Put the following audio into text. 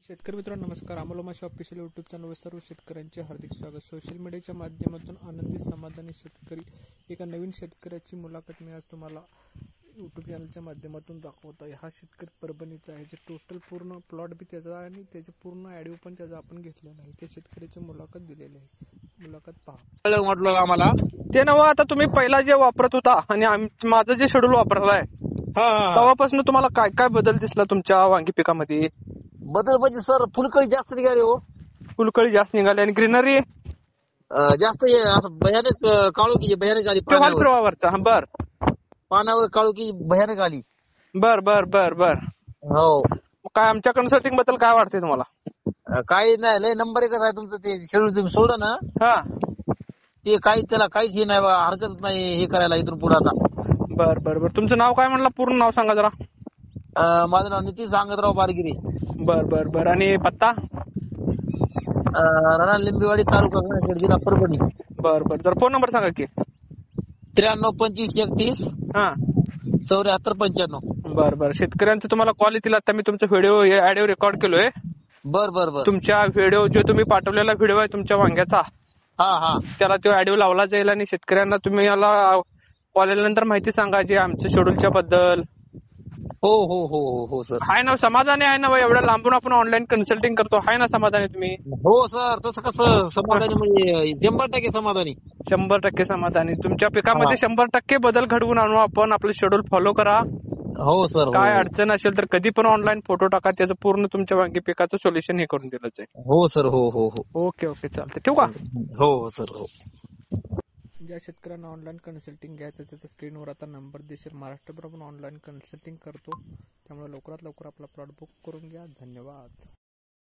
शेतकरी मित्रांनो नमस्कार. अमोल माशा ऑफिशियल यूट्यूब चॅनलवर सर्व शेतकऱ्यांचे हार्दिक स्वागत. सोशल मीडियाच्या माध्यमातून आनंदी समाधानी शेतकरी एका नवीन शेतकऱ्याची मुलाखत मी आज तुम्हाला यूट्यूब चॅनलच्या माध्यमातून दाखवत आहे. हा शेतकरी परभणीचा आहे, जे टोटल पूर्ण प्लॉट बी त्याचा आणि त्याचे पूर्ण ॲडिओ पण त्याचा आपण घेतलेला आहे. त्या शेतकऱ्याची मुलाखत दिलेली आहे. मुलाखत पहा. म्हटलं आम्हाला ते नव्ह, आता तुम्ही पहिला जे वापरत होता आणि माझं जे शेड्यूल वापरलाय तेव्हापासून तुम्हाला काय काय बदल दिसला तुमच्या वांगी पिकामध्ये? बदल म्हणजे सर फुलकळी जास्त निघाली हो. फुलकळी जास्त निघाली आणि ग्रीनरी जास्त असं भयानक काळोखी भयानक आली प्रवाहावरचा. बर, पानावर काळोखी भयानक आली. बर बर बर बर हो. काय आमच्या कन्सल्टिंग बद्दल काय वाटतंय तुम्हाला? काही नाही, लय नंबर एकच आहे तुमचं. ते शेड्यूल तुम्ही सोडा ना, हा, ते काही त्याला काहीच हे नाही बा, हरकत नाही हे करायला इथून पुढे आता. बर बर बर तुमचं नाव काय म्हणलं? पूर्ण नाव सांगा जरा. माझं नाव नितीन सांगतराव बारगिरे. बर बर बर आणि पत्ता? राणा लिंबेवाडी, तालुका गंगाखेड, जिल्हा परभणी. बर बर जरा फोन नंबर सांगा की. 93 25 31 हा 74 95. बर बर शेतकऱ्यांचं तुम्हाला कॉल येतील. आता मी तुमचा व्हिडिओ ऑडिओ रेकॉर्ड केलोय. बर बर बर. तुमच्या व्हिडिओ जो तुम्ही पाठवलेला व्हिडिओ आहे तुमच्या वांग्याचा, हा हा, त्याला तो ऑडिओ लावला जाईल आणि शेतकऱ्यांना तुम्ही याला कॉल आल्यानंतर माहिती सांगा जे आमच्या शेड्यूलच्या बद्दल. हो हो हो हो हो सर. आहे ना समाधानी? आहे ना एवढ्या लांबून आपण ऑनलाईन कन्सल्टिंग करतो, आहे ना समाधानी तुम्ही? हो सर, तसं कसं समाधानी म्हणजे 100% समाधानी. 100% समाधानी. तुमच्या पिकामध्ये 100% बदल घडवून आणू आपण. आपलं शेड्यूल फॉलो करा. हो सर. काय अडचण असेल तर कधी पण ऑनलाईन फोटो टाका, त्याचं पूर्ण तुमच्या वांगी पिकाचं सोल्युशन हे करून दिलं जाईल. हो सर. हो हो हो. ओके ओके चालतंय. ठेवू का? हो सर. हो. ज्या शेतकऱ्यांना ऑनलाईन कन्सल्टिंग घ्यायचं त्याचा स्क्रीनवर आता नंबर दिसेल. महाराष्ट्रभर आपण ऑनलाईन कन्सल्टिंग करतो, त्यामुळे लवकरात लवकर आपला प्लॉट बुक करून घ्या. धन्यवाद.